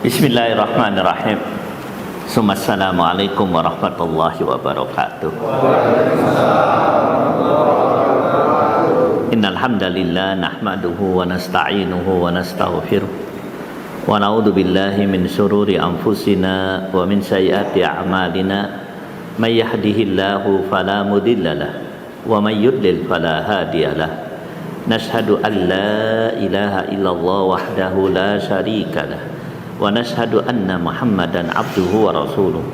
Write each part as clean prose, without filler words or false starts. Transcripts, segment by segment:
Bismillahirrahmanirrahim. Assalamualaikum warahmatullahi wabarakatuh. Innal hamdalillah nahmaduhu wa nasta'inuhu wa nastaghfiruh wa na'udzu billahi min shururi anfusina wa min sayyiati a'malina. May yahdihillahu fala mudilla lahu wa may yudlil fala hadiya lahu. Nashhadu an la ilaha illallah wahdahu la syarika lahu wa nashhadu anna Muhammadan abduhu wa rasuluh.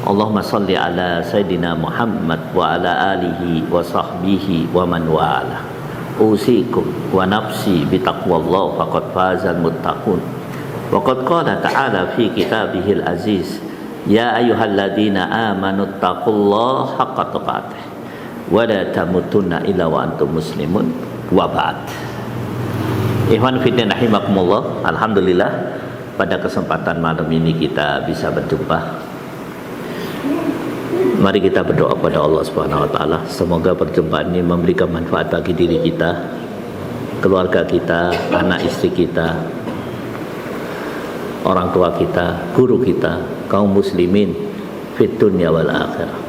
Allahumma salli ala Sayyidina Muhammad wa ala alihi wa sahbihi wa man wala. Usikum wa nafsi bitaqwallah faqad fazal muttaqun. Wa qad qala ta'ala fi kitabihil aziz, ya ayyuhalladzina amanu taqullaha haqqa tuqatih wa la tamutunna illa wa antum muslimun wa ba'd. Ikhwan fillah rahimakumullah, alhamdulillah pada kesempatan malam ini kita bisa berjumpa. Mari kita berdoa pada Allah Subhanahu wa taala, semoga perjumpaan ini memberikan manfaat bagi diri kita, keluarga kita, anak istri kita, orang tua kita, guru kita, kaum muslimin fid dunya wal akhirah.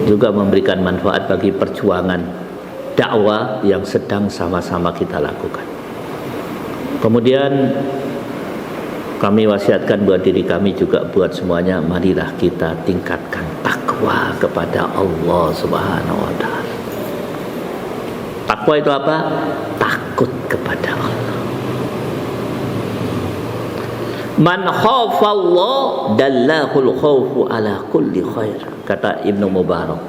Juga memberikan manfaat bagi perjuangan dakwah yang sedang sama-sama kita lakukan. Kemudian kami wasiatkan buat diri kami juga buat semuanya, marilah kita tingkatkan takwa kepada Allah Subhanahu wa taala. Takwa itu apa? Takut kepada Allah. Man khafallah dallahul khawfu ala kulli khair, kata Ibnu Mubarak.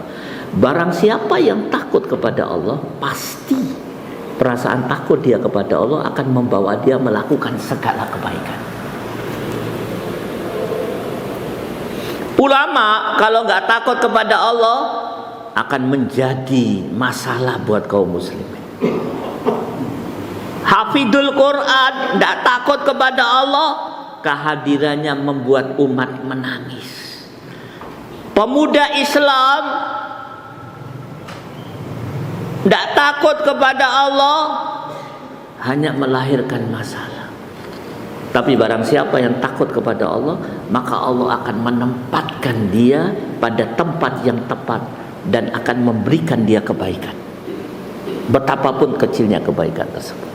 Barang siapa yang takut kepada Allah, pasti perasaan takut dia kepada Allah akan membawa dia melakukan segala kebaikan. Ulama kalau nggak takut kepada Allah akan menjadi masalah buat kaum muslimin. Hafidul Quran nggak takut kepada Allah, kehadirannya membuat umat menangis. Pemuda Islam nggak takut kepada Allah, hanya melahirkan masalah. Tapi barang siapa yang takut kepada Allah, maka Allah akan menempatkan dia pada tempat yang tepat dan akan memberikan dia kebaikan, betapapun kecilnya kebaikan tersebut.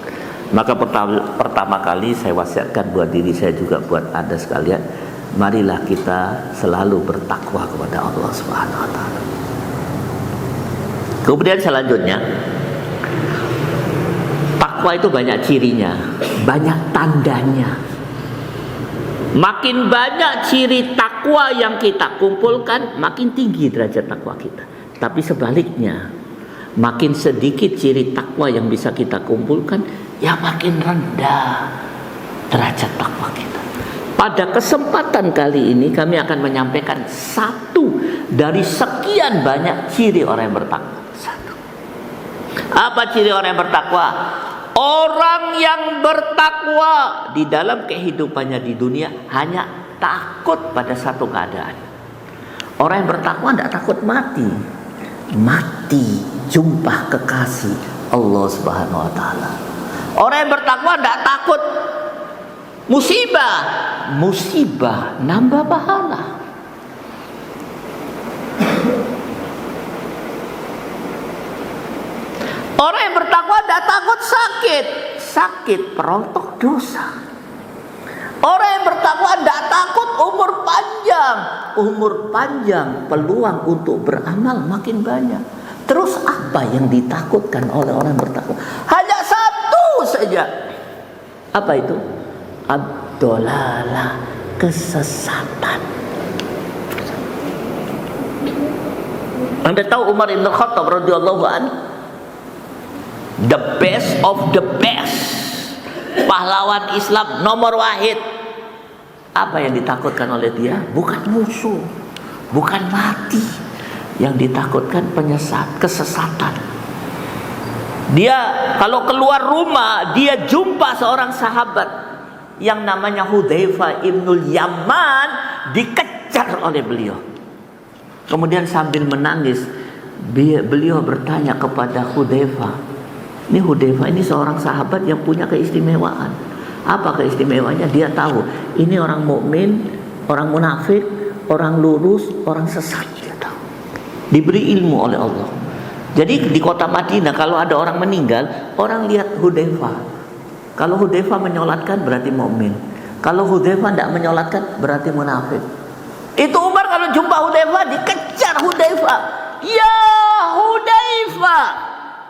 Maka pertama kali saya wasiatkan buat diri saya juga buat Anda sekalian, marilah kita selalu bertakwa kepada Allah Subhanahu wa taala. Kemudian selanjutnya, takwa itu banyak cirinya, banyak tandanya. Makin banyak ciri takwa yang kita kumpulkan, makin tinggi derajat takwa kita. Tapi sebaliknya, makin sedikit ciri takwa yang bisa kita kumpulkan, ya makin rendah derajat takwa kita. Pada kesempatan kali ini kami akan menyampaikan satu dari sekian banyak ciri orang yang bertakwa. Satu. Apa ciri orang yang bertakwa? Orang yang bertakwa di dalam kehidupannya di dunia hanya takut pada satu keadaan. Orang yang bertakwa tidak takut mati. Mati jumpa kekasih Allah Subhanahu wa taala. Orang yang bertakwa tidak takut musibah. Musibah nambah pahala. Orang yang bertakwa tidak takut sakit. Sakit perontok dosa. Orang yang bertakwa tidak takut umur panjang. Umur panjang, peluang untuk beramal makin banyak. Terus apa yang ditakutkan oleh orang yang bertakwa? Hanya satu saja. Apa itu? Ad-dolalah, kesesatan. Anda tahu Umar bin Khattab radhiyallahu anhu, the best of the best, pahlawan Islam nomor wahid. Apa yang ditakutkan oleh dia? Bukan musuh, bukan mati. Yang ditakutkan kesesatan. Dia kalau keluar rumah, dia jumpa seorang sahabat yang namanya Hudzaifah ibnul Yaman, dikejar oleh beliau. Kemudian sambil menangis, beliau bertanya kepada Hudzaifah, ini Hudzaifah ini seorang sahabat yang punya keistimewaan. Apa keistimewaannya? Dia tahu ini orang mukmin, orang munafik, orang lurus, orang sesat. Dia tahu. Diberi ilmu oleh Allah. Jadi di kota Madinah kalau ada orang meninggal, orang lihat Hudzaifah. Kalau Hudzaifah menyolatkan berarti mukmin. Kalau Hudzaifah tidak menyolatkan berarti munafik. Itu Umar kalau jumpa Hudzaifah dikejar Hudzaifah. Ya Hudzaifah,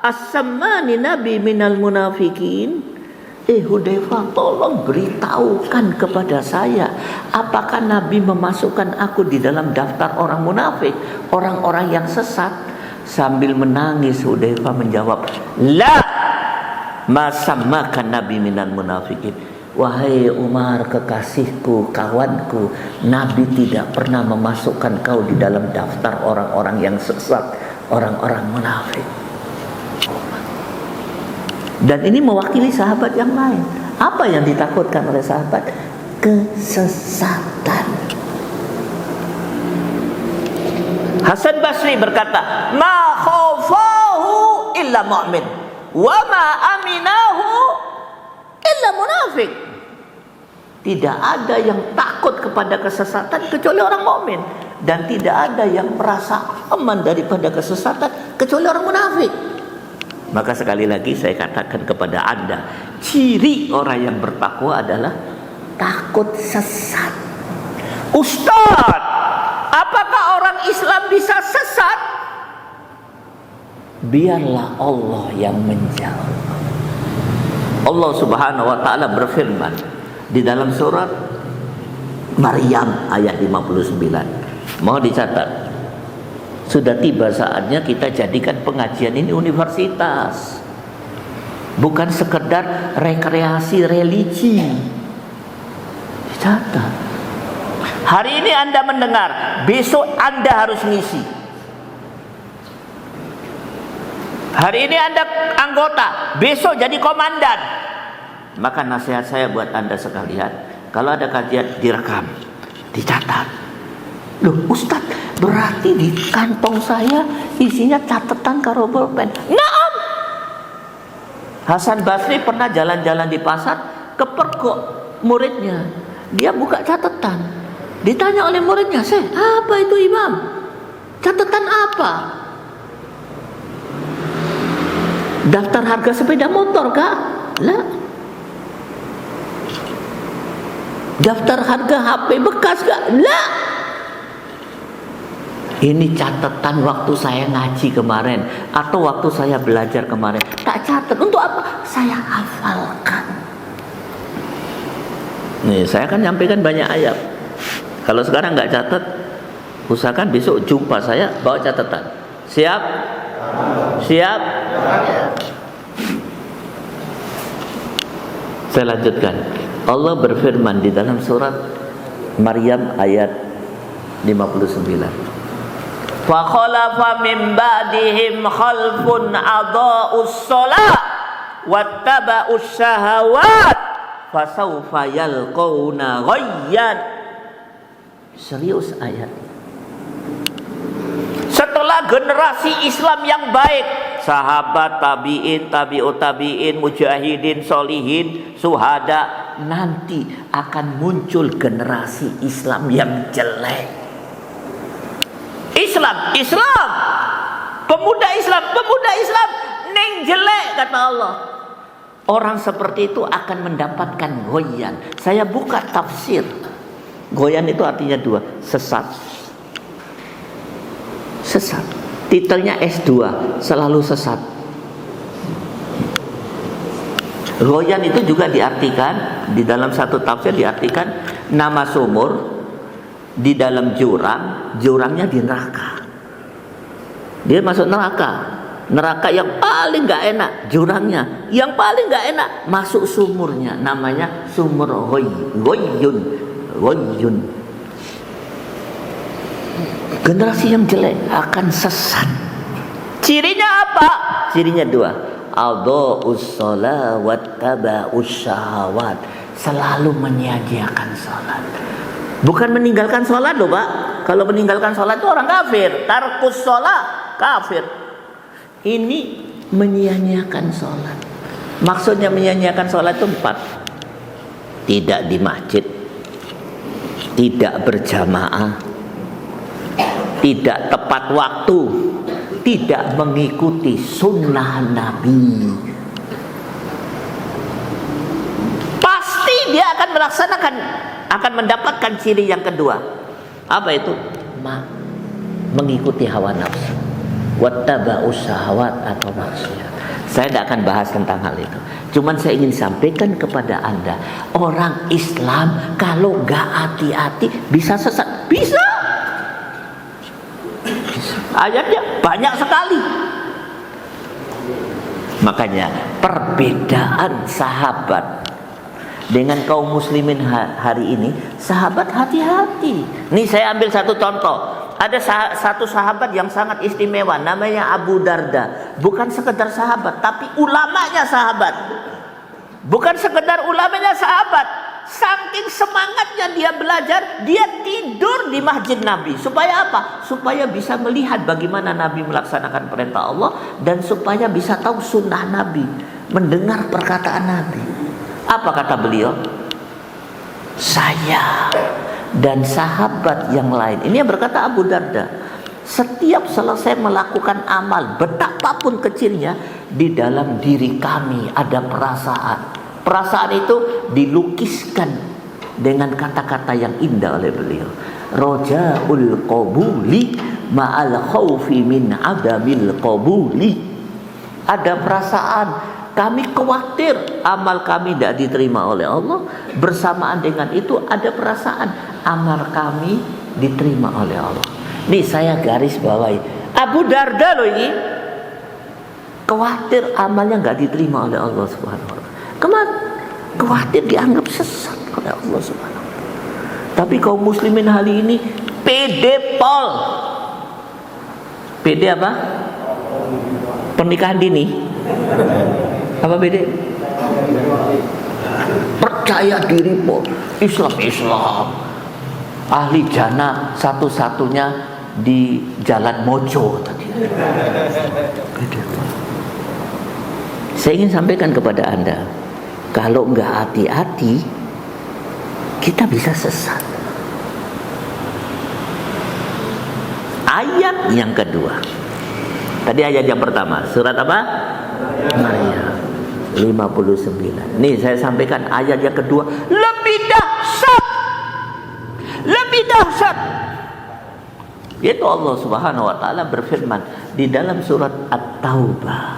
as-sammani nabi minal munafikin. Hudzaifah, tolong beritahukan kepada saya, apakah Nabi memasukkan aku di dalam daftar orang munafik, orang-orang yang sesat? Sambil menangis Hudzaifah menjawab, la ma sammakan Nabi minal munafikin. Wahai Umar, kekasihku, kawanku, Nabi tidak pernah memasukkan kau di dalam daftar orang-orang yang sesat, orang-orang munafik. Dan ini mewakili sahabat yang lain. Apa yang ditakutkan oleh sahabat? Kesesatan. Hasan Basri berkata, ma khaufahu illa mu'min wa ma aminahu illa munafik. Tidak ada yang takut kepada kesesatan kecuali orang mukmin, dan tidak ada yang merasa aman daripada kesesatan kecuali orang munafik. Maka sekali lagi saya katakan kepada Anda, ciri orang yang bertakwa adalah takut sesat. Ustaz, apakah orang Islam bisa sesat? Biarlah Allah yang menjawab. Allah Subhanahu wa taala berfirman di dalam surat Maryam ayat 59. Mau dicatat. Sudah tiba saatnya kita jadikan pengajian ini universitas, bukan sekedar rekreasi religi. Dicatat. Hari ini Anda mendengar, besok Anda harus ngisi. Hari ini Anda anggota, besok jadi komandan. Maka nasihat saya buat Anda sekalian, kalau ada kajian direkam, dicatat. Loh Ustaz, berarti di kantong saya isinya catatan karo pulpen. Naam. Hasan Basri pernah jalan-jalan di pasar, kepergok muridnya. Dia buka catatan. Ditanya oleh muridnya, apa itu Imam? Catatan apa? Daftar harga sepeda motor kah? Lah. Daftar harga HP bekas kah? Lah. Ini catatan waktu saya ngaji kemarin atau waktu saya belajar kemarin. Tak catat untuk apa? Saya hafalkan. Nih, saya kan nyampaikan banyak ayat. Kalau sekarang nggak catat, usahakan besok jumpa saya bawa catatan. Siap? Siap? Saya lanjutkan. Allah berfirman di dalam surat Maryam ayat 59. Fa khalafa min ba'dihim khalfun adaa'us shalah wattaba'us syahawat fasawfa yalqauna ghayyan. Serius ayat. Setelah generasi Islam yang baik, sahabat, tabi'in, tabi'ut tabi'in, mujahidin, solihin, suhada, nanti akan muncul generasi Islam yang jelek. Islam, pemuda Islam, neng jelek kata Allah. Orang seperti itu akan mendapatkan goyan. Saya buka tafsir. Goyan itu artinya dua, sesat. Titelnya S2, selalu sesat. Goyan itu juga diartikan di dalam satu tafsir, diartikan nama sumur di dalam jurangnya di neraka. Dia masuk neraka yang paling nggak enak jurangnya, yang paling nggak enak masuk sumurnya, namanya sumur ghayyun. Generasi yang jelek akan sesat. Cirinya apa? Cirinya dua, adha'us shalah wattaba'us syahawat, selalu menyia-nyiakan salat. Bukan meninggalkan sholat loh Pak. Kalau meninggalkan sholat itu orang kafir. Tarkus sholat, kafir. Ini menyia-nyiakan sholat. Maksudnya menyia-nyiakan sholat itu 4. tidak di masjid, tidak berjamaah, tidak tepat waktu, tidak mengikuti sunnah Nabi, pasti dia akan akan mendapatkan ciri yang kedua. Apa itu? Mengikuti hawa nafsu, wattaba'us syahawat atau maksiat. Saya tidak akan bahas tentang hal itu. Cuman saya ingin sampaikan kepada Anda, orang Islam kalau nggak hati-hati bisa sesat. Bisa. Ayatnya banyak sekali. Makanya perbedaan sahabat dengan kaum muslimin hari ini, sahabat hati-hati. Nih saya ambil satu contoh. Ada satu sahabat yang sangat istimewa, namanya Abu Darda. Bukan sekedar sahabat, tapi ulamanya sahabat. Bukan sekedar ulamanya sahabat, saking semangatnya dia belajar, dia tidur di masjid Nabi. Supaya apa? Supaya bisa melihat bagaimana Nabi melaksanakan perintah Allah, dan supaya bisa tahu sunnah Nabi, mendengar perkataan Nabi. Apa kata beliau? Saya dan sahabat yang lain, ini yang berkata Abu Darda, setiap selesai melakukan amal betapapun kecilnya, di dalam diri kami ada perasaan. Perasaan itu dilukiskan dengan kata-kata yang indah oleh beliau. Rojaul qabuli ma'al khaufi min adamil qabuli. Ada perasaan, kami khawatir amal kami tidak diterima oleh Allah. Bersamaan dengan itu ada perasaan amal kami diterima oleh Allah. Nih saya garis bawahi, Abu Darda loh ini, khawatir amalnya nggak diterima oleh Allah Subhanahu wa Ta'ala. Khawatir dianggap sesat oleh Allah Subhanahu wa Ta'ala. Tapi kaum muslimin hari ini pede pol. Pede apa? Pernikahan dini. Apa beda? Percaya diri pun Islam, ahli jannah satu-satunya di Jalan Mojo tadi. Saya ingin sampaikan kepada Anda, kalau nggak hati-hati kita bisa sesat. Ayat yang kedua, tadi ayat yang pertama, surat apa? Maryam 59. Nih saya sampaikan ayat yang kedua, lebih dahsyat. Lebih dahsyat. Yaitu Allah Subhanahu wa taala berfirman di dalam surat At-Taubah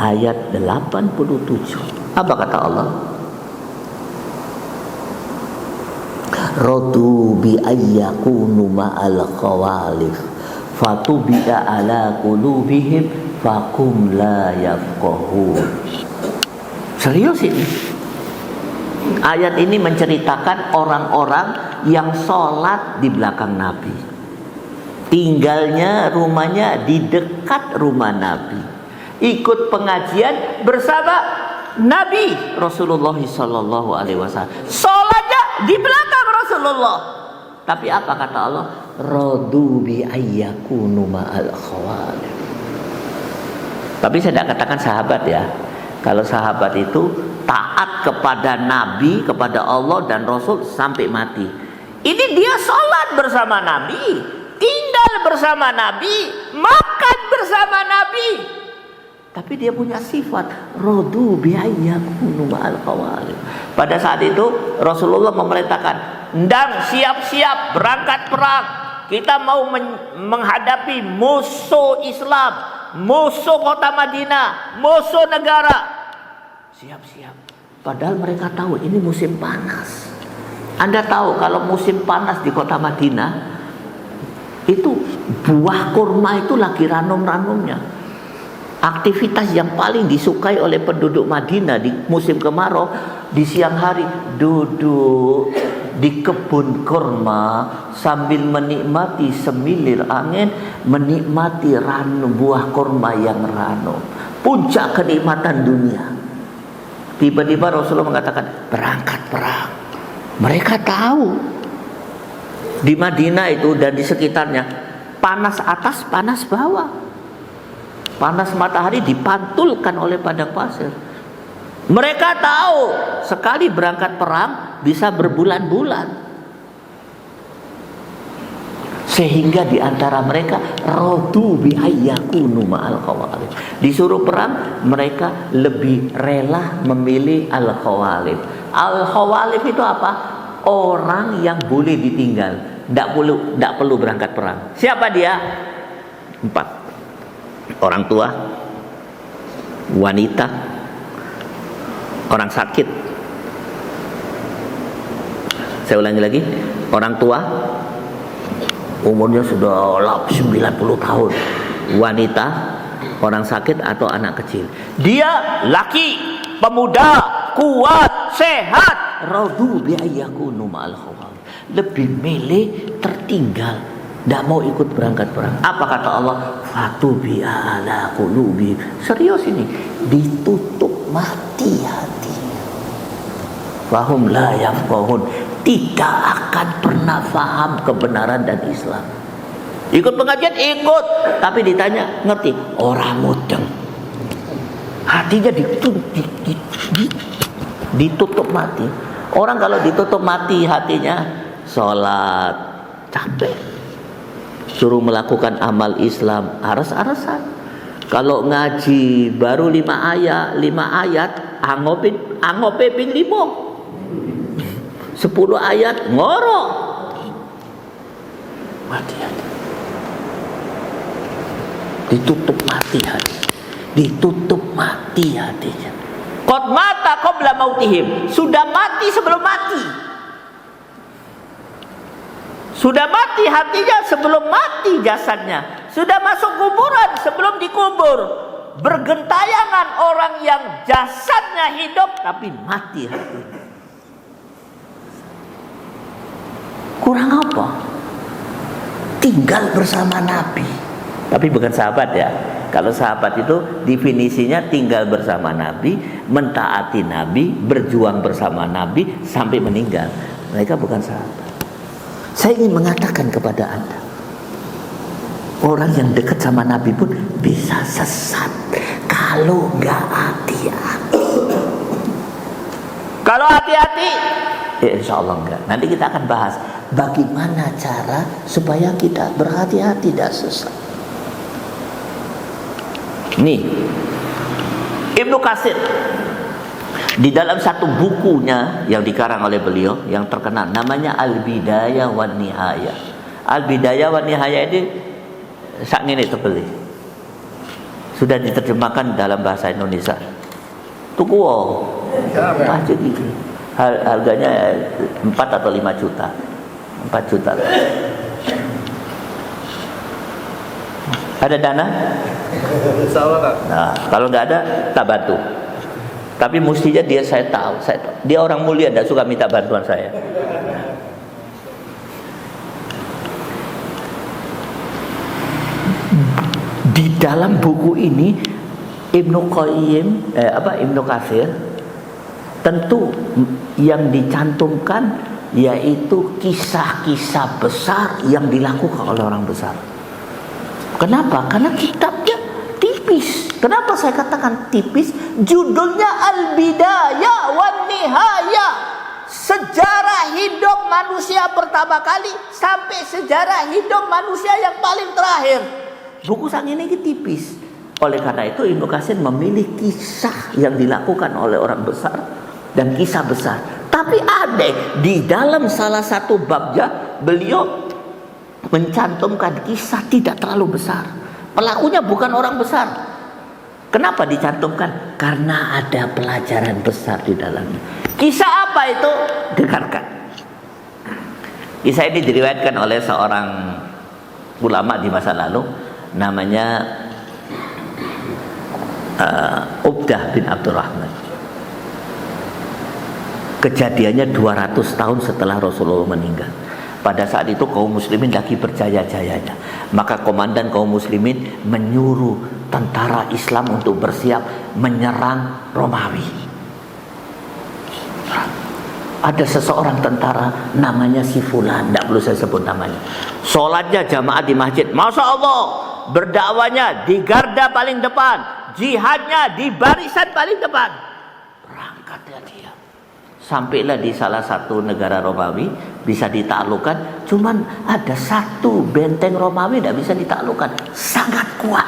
ayat 87. Apa kata Allah? Radu bi ayyakunu ma'al khawalif fatubi'a ala qulubihim fakum la yafqahun. Serius ini. Ayat ini menceritakan orang-orang yang sholat di belakang Nabi, tinggalnya rumahnya di dekat rumah Nabi, ikut pengajian bersama Nabi Rasulullah Sallallahu Alaihi Wasallam, sholatnya di belakang Rasulullah. Tapi apa kata Allah? Radu bi ayyakunu ma'al khawalif. Tapi saya tidak katakan sahabat ya. Kalau sahabat itu taat kepada Nabi, kepada Allah dan Rasul sampai mati. Ini dia sholat bersama Nabi, tinggal bersama Nabi, makan bersama Nabi. Tapi dia punya sifat rodu biayyakunu ma'al khawalif. Pada saat itu Rasulullah memerintahkan, "Ndang siap-siap berangkat perang. Kita mau menghadapi musuh Islam, musuh kota Madinah, musuh negara." Siap-siap. Padahal mereka tahu ini musim panas. Anda tahu kalau musim panas di kota Madinah, itu buah kurma itu lagi ranum-ranumnya. Aktivitas yang paling disukai oleh penduduk Madinah di musim kemarau, di siang hari duduk di kebun kurma sambil menikmati semilir angin, menikmati buah kurma yang ranum. Puncak kenikmatan dunia. Tiba-tiba Rasulullah mengatakan berangkat perang. Mereka tahu di Madinah itu dan di sekitarnya panas atas, panas bawah. Panas matahari dipantulkan oleh padang pasir. Mereka tahu sekali berangkat perang bisa berbulan-bulan. Sehingga di antara mereka radu bi ayyakunu ma'al khawalif. Disuruh perang, mereka lebih rela memilih al-khawalif. Al-khawalif itu apa? Orang yang boleh ditinggal, tidak perlu berangkat perang. Siapa dia? 4. Orang tua, wanita, orang sakit. Saya ulangi lagi, orang tua umurnya sudah 90 tahun, wanita, orang sakit atau anak kecil. Dia laki, pemuda, kuat, sehat, radu bi ayyakunu ma'al khawalif. Lebih milih tertinggal, tidak mau ikut berangkat perang. Apa kata Allah? Fatubi ala qulubi. Serius ini, ditutup mati hatinya. Fahum la yafqahun. Tidak akan pernah paham kebenaran dan Islam. Ikut pengajian, ikut, tapi ditanya, ngerti? Orang mudeng. Hatinya ditutup mati. Orang kalau ditutup mati hatinya, sholat capek, suruh melakukan amal Islam aras-arasan. Kalau ngaji baru 5 ayat, angope ping 5. 10 ayat ngorok. Mati hati. Ditutup mati hati. Ditutup mati hatinya. Qad mata qabla mautihim. Sudah mati sebelum mati. Sudah mati hatinya sebelum mati jasadnya. Sudah masuk kuburan sebelum dikubur. Bergentayangan orang yang jasadnya hidup tapi mati hatinya. Kurang apa? Tinggal bersama Nabi. Tapi bukan sahabat ya. Kalau sahabat itu definisinya tinggal bersama Nabi, mentaati Nabi, berjuang bersama Nabi sampai meninggal. Mereka bukan sahabat. Saya ingin mengatakan kepada Anda, orang yang dekat sama Nabi pun bisa sesat kalau nggak hati-hati. Kalau hati-hati, ya insya Allah enggak. Nanti kita akan bahas bagaimana cara supaya kita berhati-hati tidak sesat. Nih, Ibnu Katsir di dalam satu bukunya yang dikarang oleh beliau yang terkenal namanya Al-Bidayah wan Nihayah. Al-Bidayah wan Nihayah ini sak ngene tebel. Sudah diterjemahkan dalam bahasa Indonesia. Tuku aja gitu. Harganya 4 atau 5 juta. 4 juta. Ada dana? Nah, kalau nggak ada, tak bantu. Tapi mestinya saya tahu. Dia orang mulia, tidak suka minta bantuan saya. Di dalam buku ini Ibnu Katsir tentu yang dicantumkan yaitu kisah-kisah besar yang dilakukan oleh orang besar. Kenapa? Karena kitabnya tipis. Kenapa saya katakan tipis? Judulnya Al-Bidayah wan Nihayah. Sejarah hidup manusia pertama kali sampai sejarah hidup manusia yang paling terakhir. Buku sang ini tipis. Oleh karena itu Ibnu Katsir memilih kisah yang dilakukan oleh orang besar dan kisah besar. Tapi ada di dalam salah satu babnya beliau mencantumkan kisah tidak terlalu besar. Pelakunya bukan orang besar. Kenapa dicantumkan? Karena ada pelajaran besar di dalamnya. Kisah apa itu? Dengarkan. Kisah ini diriwayatkan oleh seorang ulama di masa lalu, namanya Ubdah bin Abdurrahman. Kejadiannya 200 tahun setelah Rasulullah meninggal. Pada saat itu kaum muslimin lagi berjaya-jayanya. Maka komandan kaum muslimin menyuruh tentara Islam untuk bersiap menyerang Romawi. Ada seseorang tentara namanya si Fulan, tidak perlu saya sebut namanya. Sholatnya jamaah di masjid, Masya Allah. Berdakwanya di garda paling depan, jihadnya di barisan paling depan. kata dia. Sampailah di salah satu negara Romawi bisa ditaklukkan, cuman ada satu benteng Romawi tidak bisa ditaklukkan, sangat kuat.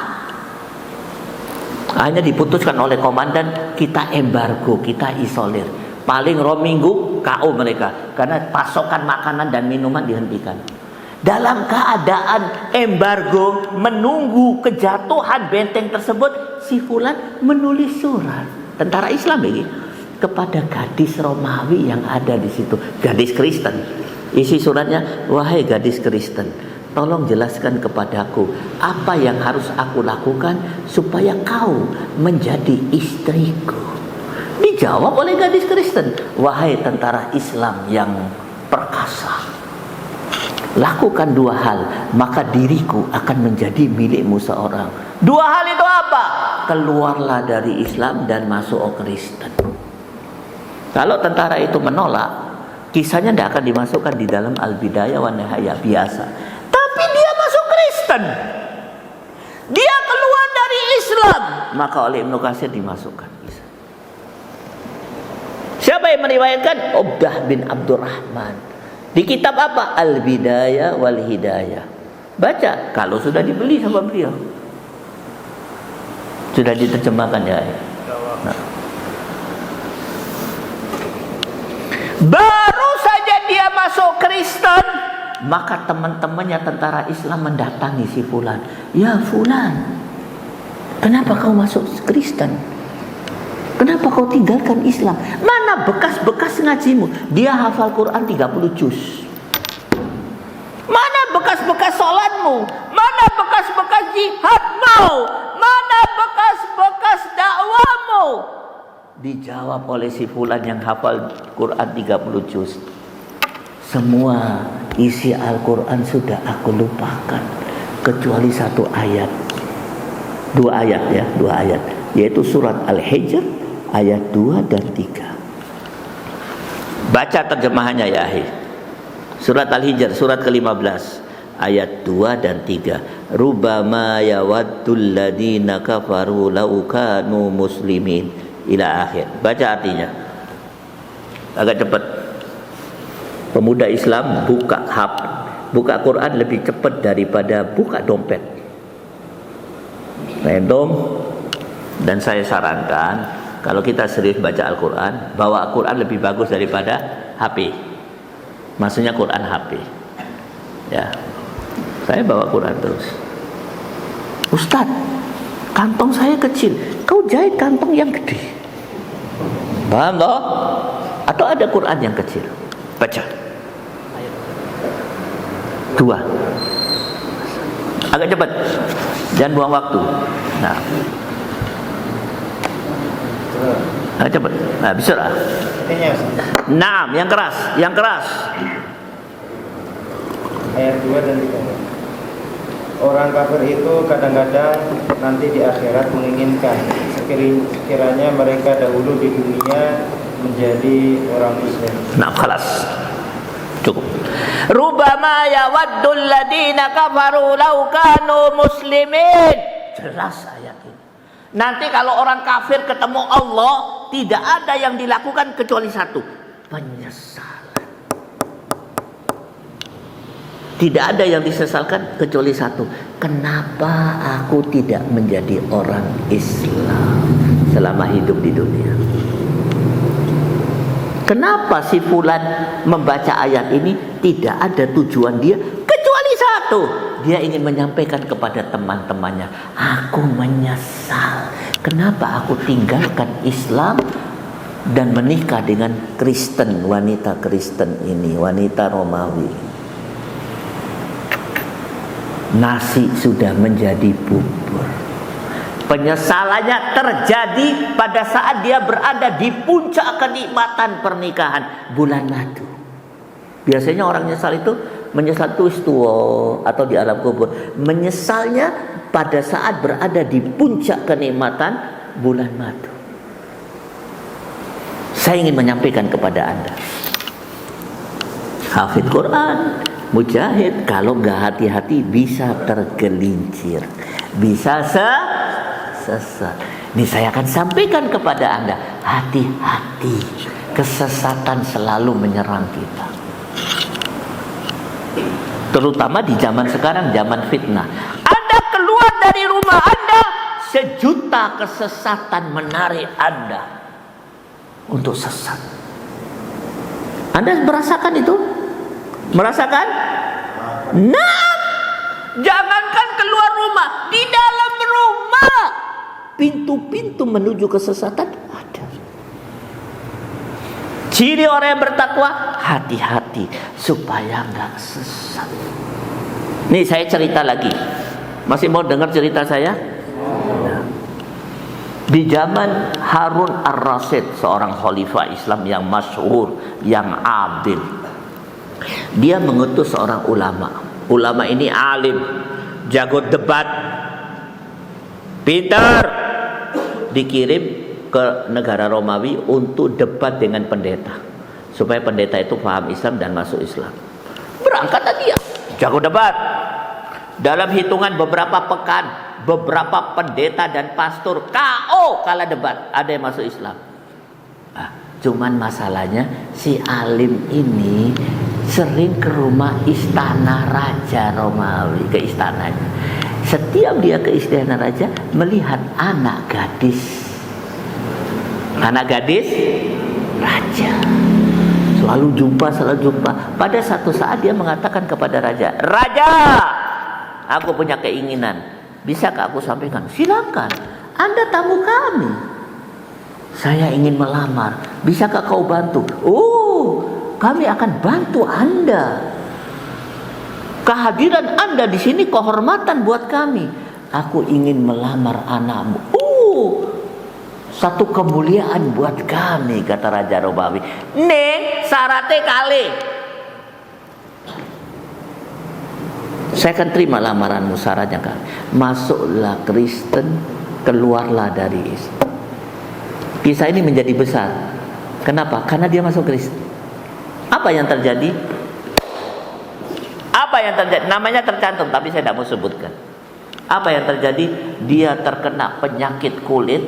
Akhirnya diputuskan oleh komandan, kita embargo, kita isolir. Paling minggu KO mereka karena pasokan makanan dan minuman dihentikan. Dalam keadaan embargo menunggu kejatuhan benteng tersebut, si fulan menulis surat, tentara Islam ini, kepada gadis Romawi yang ada di situ, gadis Kristen. Isi suratnya, wahai gadis Kristen, tolong jelaskan kepadaku apa yang harus aku lakukan supaya kau menjadi istriku. Dijawab oleh gadis Kristen, wahai tentara Islam yang perkasa, lakukan 2 hal, maka diriku akan menjadi milikmu seorang. 2 hal itu apa? Keluarlah dari Islam dan masuk Kristen. Kalau tentara itu menolak, kisahnya tidak akan dimasukkan di dalam Al-Bidayah wa Nihayah biasa. Tapi dia masuk Kristen, dia keluar dari Islam, maka oleh Ibnu Katsir dimasukkan. Siapa yang meriwayatkan? Ubdah bin Abdurrahman. Di kitab apa? Al-Bidayah wal Hidayah. Baca, kalau sudah dibeli sama beliau. Sudah diterjemahkan ya. Nah. Baru saja dia masuk Kristen, maka teman-temannya tentara Islam mendatangi si fulan. Ya fulan, kenapa kau masuk Kristen? Kenapa kau tinggalkan Islam? Mana bekas-bekas ngajimu? Dia hafal Quran 30 juz. Mana bekas-bekas sholatmu? Mana bekas-bekas jihadmu? Mana bekas-bekas dakwahmu? Dijawab oleh si fulan yang hafal Quran 30 juz. Semua isi Al-Quran sudah aku lupakan, kecuali 1 ayat. 2 ayat ya, 2 ayat. Yaitu surat Al-Hijr ayat 2 dan 3. Baca terjemahannya ya akhi. Surat Al-Hijr surat ke-15 ayat 2 dan 3. Rubama yawaddul ladina kafaru law kanu muslimin ila akhir. Baca artinya. Agak cepat. Pemuda Islam buka Quran lebih cepat daripada buka dompet. Random. Dan saya sarankan, kalau kita serius baca Al-Quran, bawa Al-Quran lebih bagus daripada HP. Maksudnya Quran HP. Ya, saya bawa Quran terus. Ustaz, kantong saya kecil, kau jahit kantong yang gede. Paham toh? Atau ada Quran yang kecil? Baca. 2. Agak cepat, jangan buang waktu. Nah, cepat. Nah, bisa lah. Naam, yang keras, yang keras. Ayat 2 dan 3. Orang kafir itu kadang-kadang nanti di akhirat menginginkan sekiranya mereka dahulu di dunia menjadi orang Muslim. Nah, kelas. Cukup. Rubama yawaddul ladina kafaru law kanu muslimin. Jelas ayat ini. Nanti kalau orang kafir ketemu Allah, tidak ada yang dilakukan kecuali 1, penyesalan. Tidak ada yang disesalkan kecuali 1, kenapa aku tidak menjadi orang Islam selama hidup di dunia? Kenapa si fulan membaca ayat ini? Tidak ada tujuan dia kecuali 1, dia ingin menyampaikan kepada teman-temannya, aku menyesal kenapa aku tinggalkan Islam dan menikah dengan Kristen, wanita Kristen ini, wanita Romawi. Nasi sudah menjadi bubur. Penyesalannya terjadi pada saat dia berada di puncak kenikmatan pernikahan, bulan madu. Biasanya orang nyesal itu menyesal tua atau di alam kubur. Menyesalnya pada saat berada di puncak kenikmatan bulan madu. Saya ingin menyampaikan kepada Anda, hafid Quran, mujahid, kalau nggak hati-hati bisa tergelincir, bisa sesat. Ini saya akan sampaikan kepada Anda, hati-hati, kesesatan selalu menyerang kita. Terutama di zaman sekarang, zaman fitnah. Anda keluar dari rumah Anda, sejuta kesesatan menarik Anda untuk sesat. Anda merasakan itu? Merasakan? Nah, jangankan keluar rumah, di dalam rumah pintu-pintu menuju kesesatan ada. Ciri orang yang bertakwa, hati-hati supaya nggak sesat. Nih saya cerita lagi. Masih mau dengar cerita saya? Nah, di zaman Harun ar-Rasyid, seorang khalifah Islam yang masyhur, yang adil, dia mengutus seorang ulama. Ulama ini alim, jago debat, pintar, dikirim ke negara Romawi untuk debat dengan pendeta, supaya pendeta itu paham Islam dan masuk Islam. Berangkatlah dia, jago debat. Dalam hitungan beberapa pekan, beberapa pendeta dan pastor KO kalah debat, ada yang masuk Islam. Nah, cuman masalahnya si alim ini sering ke rumah istana Raja Romawi, ke istananya. Setiap dia ke istana raja, melihat anak gadis raja. Selalu jumpa. Pada satu saat dia mengatakan kepada raja, "Raja, aku punya keinginan. Bisakah aku sampaikan?" "Silakan, Anda tamu kami. Saya ingin melamar. Bisakah kau bantu?" "Oh, kami akan bantu Anda. Kehadiran Anda di sini kehormatan buat kami. Aku ingin melamar anakmu." "Oh, satu kemuliaan buat kami," kata Raja Romawi. "Neng, syaratnya kali. Saya akan terima lamaranmu, syaratnya kali. Masuklah Kristen, keluarlah dari Islam." Kisah ini menjadi besar. Kenapa? Karena dia masuk Kristen. Apa yang terjadi? Namanya tercantum, tapi saya tidak mau sebutkan. Apa yang terjadi? Dia terkena penyakit kulit,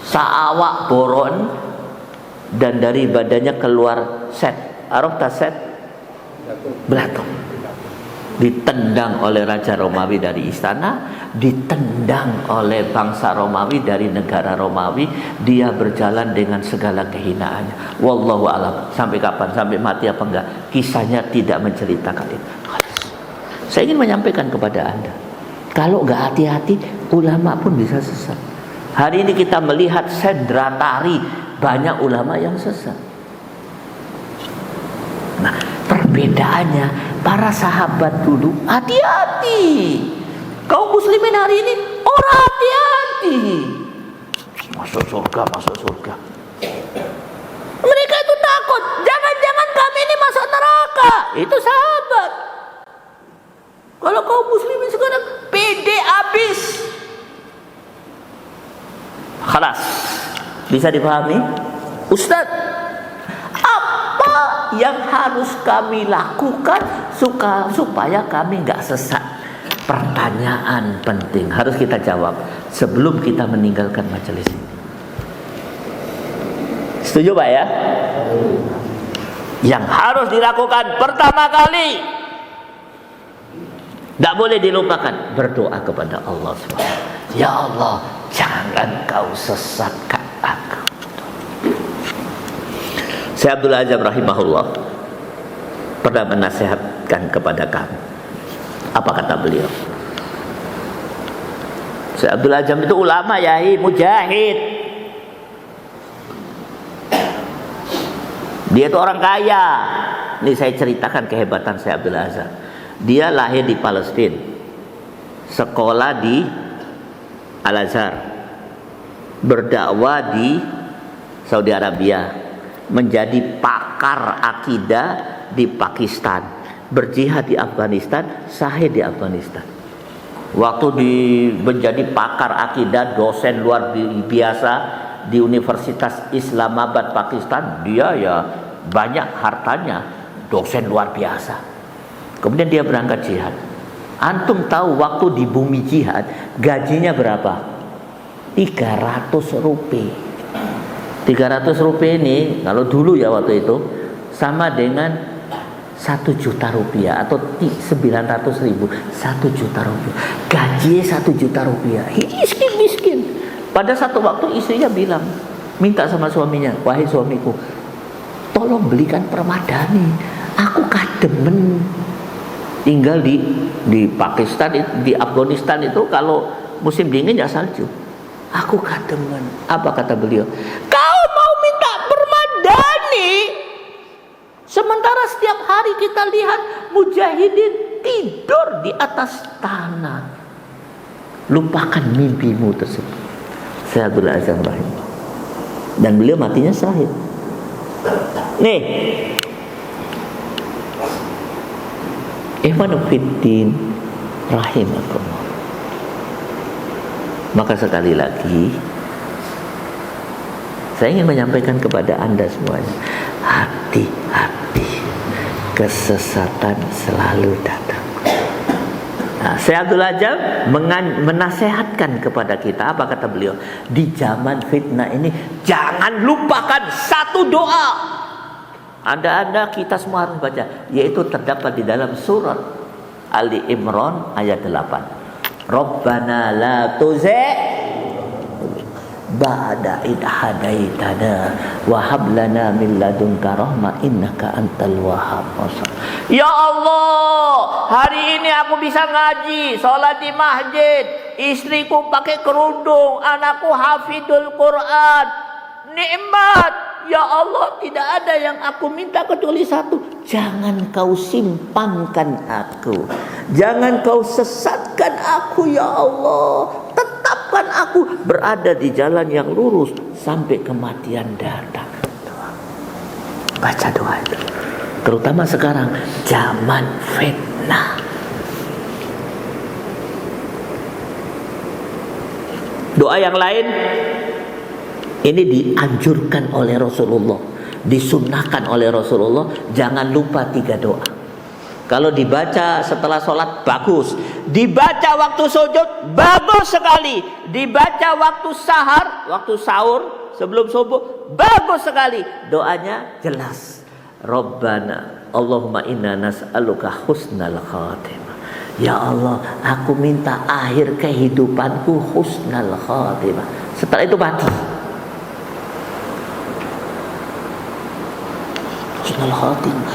saawak boron, dan dari badannya keluar set. Arafta set? Belatung. Ditendang oleh Raja Romawi dari istana, ditendang oleh bangsa Romawi dari negara Romawi. Dia berjalan dengan segala kehinaannya. Wallahu a'lam. Sampai kapan? Sampai mati apa enggak? Kisahnya tidak menceritakan itu. Saya ingin menyampaikan kepada Anda, kalau enggak hati-hati, ulama pun bisa sesat. Hari ini kita melihat sendra tari, banyak ulama yang sesat. Nah, perbedaannya, para sahabat dulu hati-hati. Kaum muslimin hari ini orang hati-hati. Masuk surga. Mereka itu takut, jangan-jangan kami ini masuk neraka. Itu sahabat. Kalau kaum muslimin sekarang pede habis. Khalas. Bisa dipahami? Ustaz, apa yang harus kami lakukan supaya kami nggak sesat? Pertanyaan penting harus kita jawab sebelum kita meninggalkan majelis ini. Setuju Pak ya? Yang harus dilakukan pertama kali, tidak boleh dilupakan, berdoa kepada Allah SWT. Ya Allah, jangan kau sesatkan aku. Syekh Abdul Azam rahimahullah pernah menasihatkan kepada kami. Apa kata beliau? Syekh Abdul Azam itu ulama yai, mujahid. Dia itu orang kaya. Ini saya ceritakan kehebatan Syekh Abdul Azam. Dia lahir di Palestina, sekolah di Al-Azhar, berdakwah di Saudi Arabia, menjadi pakar akidah di Pakistan, berjihad di Afghanistan, syahid di Afghanistan. Waktu menjadi pakar akidah, dosen luar biasa di Universitas Islamabad Pakistan, dia ya banyak hartanya, dosen luar biasa. Kemudian dia berangkat jihad. Antum tahu waktu di bumi jihad gajinya berapa? 300 rupiah. 300 rupiah ini kalau dulu ya waktu itu sama dengan 1 juta rupiah atau 900.000. 1 juta rupiah. Gaji 1 juta rupiah. Miskin. Pada satu waktu istrinya bilang, minta sama suaminya, wahai suamiku, tolong belikan permadani. Aku kademen. Tinggal di Pakistan, di Afghanistan itu kalau musim dingin ya salju. Aku kademen. Apa kata beliau? Kau mau minta permadani? Sementara setiap hari kita lihat mujahidin tidur di atas tanah. Lupakan mimpimu tersebut. Saya Abdul Azam Rahim. Dan beliau matinya syahid. Nih, Ikhwanuddin rahimakumullah. Maka sekali lagi saya ingin menyampaikan kepada Anda semuanya, hati-hati, kesesatan selalu datang. Nah, Syekh Abdul Ajam menasehatkan kepada kita, apa kata beliau? Di zaman fitnah ini jangan lupakan satu doa. Anda kita semua harus baca, yaitu terdapat di dalam surat Ali Imran ayat 8. Rabbana la tuzigh ba'da id hadaitana wa hab lana min ladunka rahmah innaka antal wahhab. Ya Allah, hari ini aku bisa ngaji, sholat di masjid, istriku pakai kerudung, anakku hafidul Quran. Nikmat, ya Allah, tidak ada yang aku minta kecuali satu. Jangan kau simpangkan aku, jangan kau sesatkan aku, ya Allah. Tetapkan aku berada di jalan yang lurus sampai kematian datang. Baca doa itu, terutama sekarang zaman fitnah. Doa yang lain ini dianjurkan oleh Rasulullah, disunnahkan oleh Rasulullah. Jangan lupa 3 doa. Kalau dibaca setelah sholat bagus, dibaca waktu sujud bagus sekali, dibaca waktu sahar, waktu sahur sebelum subuh bagus sekali. Doanya jelas. Rabbana Allahumma inna nas'aluka husnal khatimah. Ya Allah, aku minta akhir kehidupanku husnal khatimah. Setelah itu mati. Husnul khatimah,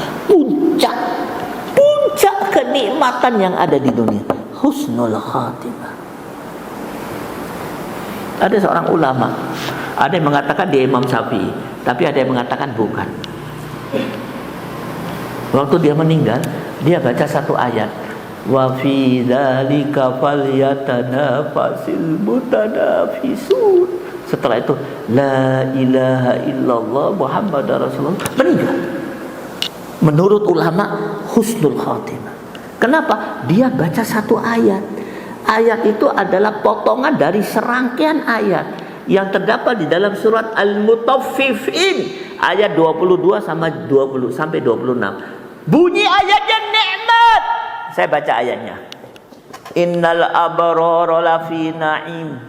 puncak kenikmatan yang ada di dunia. Husnul khatimah. Ada seorang ulama, ada yang mengatakan dia Imam Syafi'i, tapi ada yang mengatakan bukan. Waktu dia meninggal, dia baca satu ayat, wa fi dzalika falyatanafasil mutanafisun. Setelah itu la ilaha illallah Muhammadar Rasulullah, meninggal. Menurut ulama husnul khatimah. Kenapa? Dia baca satu ayat. Ayat itu adalah potongan dari serangkaian ayat yang terdapat di dalam surat Al-Mutaffifin ayat 22 sampai 26. Bunyi ayatnya nikmat. Saya baca ayatnya. Innal abrara lafi na'im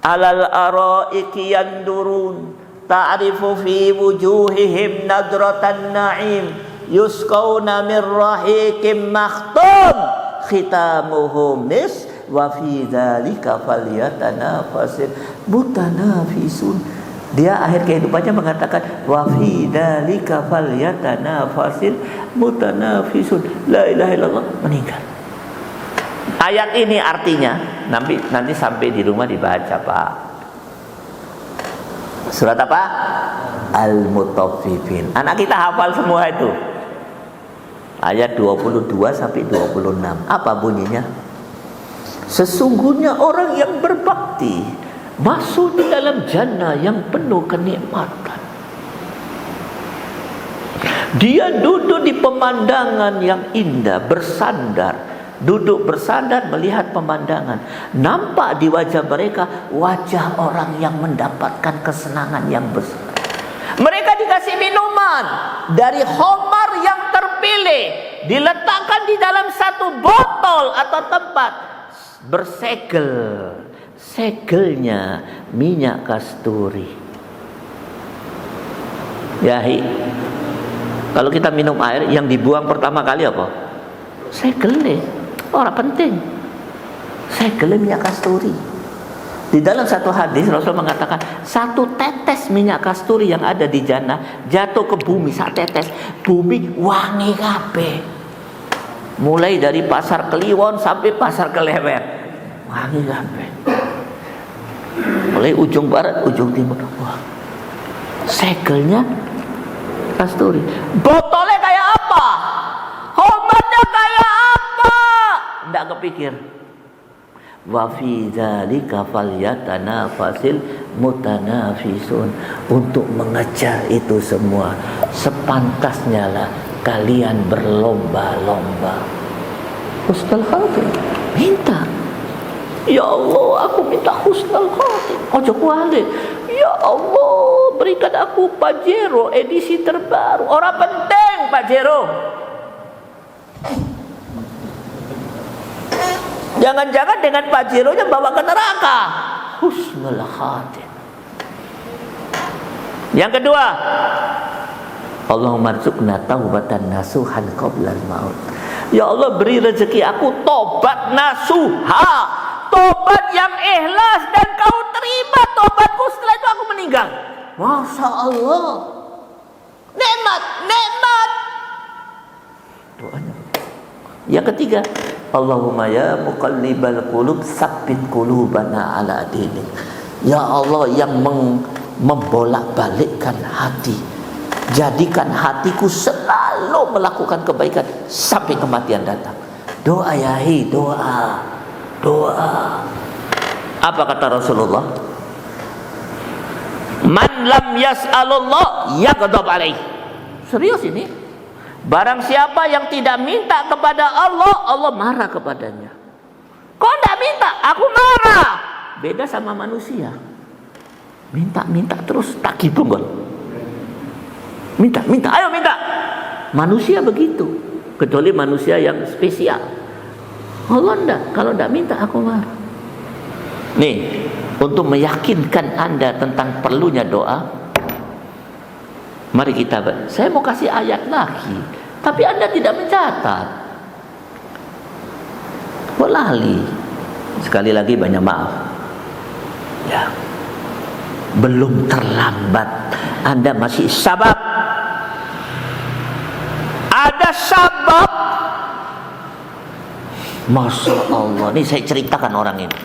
alal araiki yandurun ta'rifu fi wujuhihim nadratan na'im yusqawna min rahiqim makhtum khitamuhu mis wa fi dzalika falyatanafasil mutanafisun. Dia akhir kehidupannya mengatakan wa fi dzalika falyatanafasil mutanafisun. La ilaha illallah, meninggal. Ayat ini artinya nanti sampai di rumah dibaca, Pak. Surat apa? Al-Mutaffifin. Anak kita hafal semua itu. Ayat 22 sampai 26. Apa bunyinya? Sesungguhnya orang yang berbakti masuk di dalam jannah yang penuh kenikmatan. Dia duduk di pemandangan yang indah, bersandar. Duduk bersandar melihat pemandangan. Nampak di wajah mereka wajah orang yang mendapatkan kesenangan yang besar. Mereka dikasih minuman dari khamar yang terpilih, diletakkan di dalam satu botol atau tempat, bersegel segelnya minyak kasturi. Yahi, kalau kita minum air yang dibuang pertama kali apa? Segelnya, orang penting. Segelnya minyak kasturi. Di dalam satu hadis Rasul mengatakan satu tetes minyak kasturi yang ada di jannah jatuh ke bumi, satu tetes, bumi wangi kabeh. Mulai dari pasar Kliwon sampai pasar Klewer, wangi kabeh. Mulai ujung barat, ujung timur. Wah, segelnya kasturi. Botolnya kayak apa? Obatnya kayak apa? Nggak kepikir. Wa fi dzalika falyatanafasil mutanafisun. Untuk mengejar itu semua sepantasnya lah kalian berlomba-lomba. Husnul khatimah. Minta, ya Allah, aku minta husnul khatimah. Ojo kuali. Ya Allah, berikan aku Pajero edisi terbaru. Orang penting Pajero. Jangan-jangan dengan Pajeronya bawa ke neraka. Husnul khatimah. Yang kedua, Allahumma rzuqna taubatan nasuhan qoblal maut. Ya Allah, beri rezeki aku tobat nasuha, tobat yang ikhlas dan kau terima tobatku setelah itu aku meninggal. Masya Allah, nikmat, nikmat. Doanya. Yang ketiga, Allahumma ya muqallibal qulub tsabbit qulubana ala dinik. Ya Allah yang membolak-balikkan hati, jadikan hatiku selalu melakukan kebaikan sampai kematian datang. Doa yahi, doa, doa. Apa kata Rasulullah? Man lam yas'alullah yaghdab alaih. Serius ini? Barang siapa yang tidak minta kepada Allah, Allah marah kepadanya. Kok tidak minta? Aku marah. Beda sama manusia. Minta terus tak gibung. Minta, ayo minta. Manusia begitu. Kecuali manusia yang spesial. Allah enggak. Kalau tidak minta aku marah. Nih, untuk meyakinkan Anda tentang perlunya doa, mari kita, saya mau kasih ayat lagi, tapi Anda tidak mencatat. Kok lali? Sekali lagi banyak maaf. Ya, belum terlambat. Anda masih sabab. Ada sabab. Masya Allah. Ini saya ceritakan orang ini.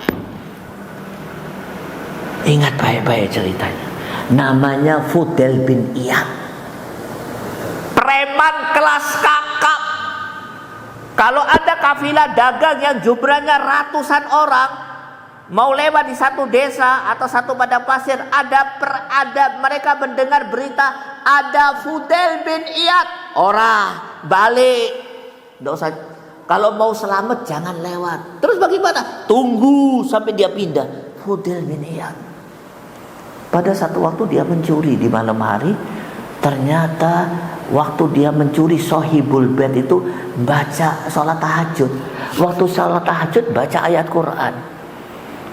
Ingat baik-baik ceritanya. Namanya Fudail bin Iyad, preman kelas kakap. Kalau ada kafilah dagang yang jumlahnya ratusan orang mau lewat di satu desa atau satu padang pasir, ada mereka mendengar berita ada Fudail bin Iyad, orang balik. Nggak usah, kalau mau selamat jangan lewat. Terus bagaimana? Tunggu sampai dia pindah. Fudail bin Iyad pada satu waktu dia mencuri di malam hari. Ternyata waktu dia mencuri Sohibul Bait itu baca sholat tahajud. Waktu sholat tahajud baca ayat Quran,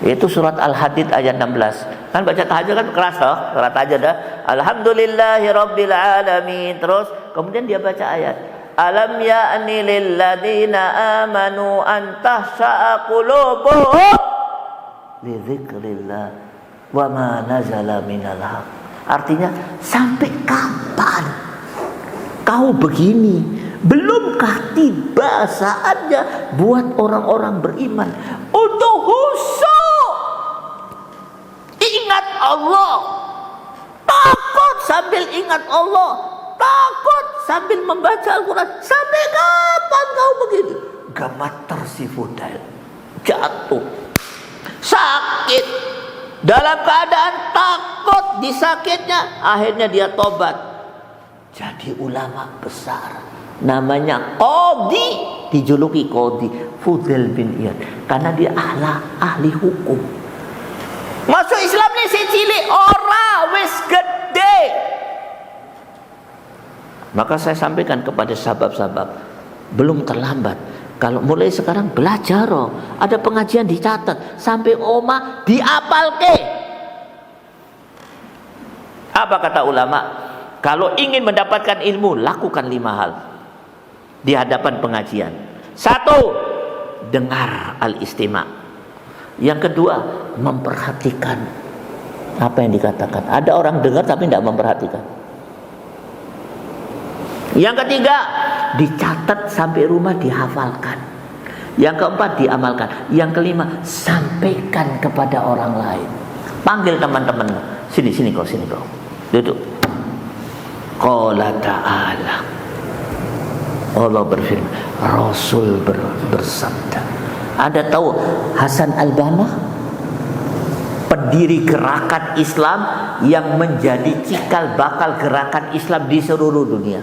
yaitu surat Al-Hadid ayat 16. Kan baca tahajud kan keras toh, surat tahajud dah. Alhamdulillahi Rabbil Alamin. Terus kemudian dia baca ayat Alam ya'ni lil ladzina amanu an tahsha'a qulubuhum li dzikrillah wa ma nazala minal haq. Artinya, sampai kapan kau begini? Belumkah tiba saatnya buat orang-orang beriman untuk khusyuk, ingat Allah, takut sambil ingat Allah, takut sambil membaca Al-Quran. Sampai kapan kau begini? Gemeter si Fudail, jatuh, sakit. Dalam keadaan takut disakitnya, akhirnya dia tobat. Jadi ulama besar, namanya Qadhi, dijuluki Qadhi Fudail bin Iyad, karena dia ahli hukum. Masuk Islam ni si cilik ora wis gede. Maka saya sampaikan kepada sahabat-sahabat, belum terlambat. Kalau mulai sekarang belajar, ada pengajian dicatat sampai oma diapalke. Apa kata ulama? Kalau ingin mendapatkan ilmu, lakukan 5 hal di hadapan pengajian. 1, dengar al-istima'. Yang kedua, memperhatikan apa yang dikatakan. Ada orang dengar tapi tidak memperhatikan. Yang ketiga, dicatat sampai rumah, dihafalkan. Yang keempat, diamalkan. Yang kelima, sampaikan kepada orang lain. Panggil teman-teman, sini kau, duduk. Qala ta'ala, Allah berfirman, Rasul bersabda. Anda tahu Hasan Al-Banna, pendiri gerakan Islam yang menjadi cikal bakal gerakan Islam di seluruh dunia.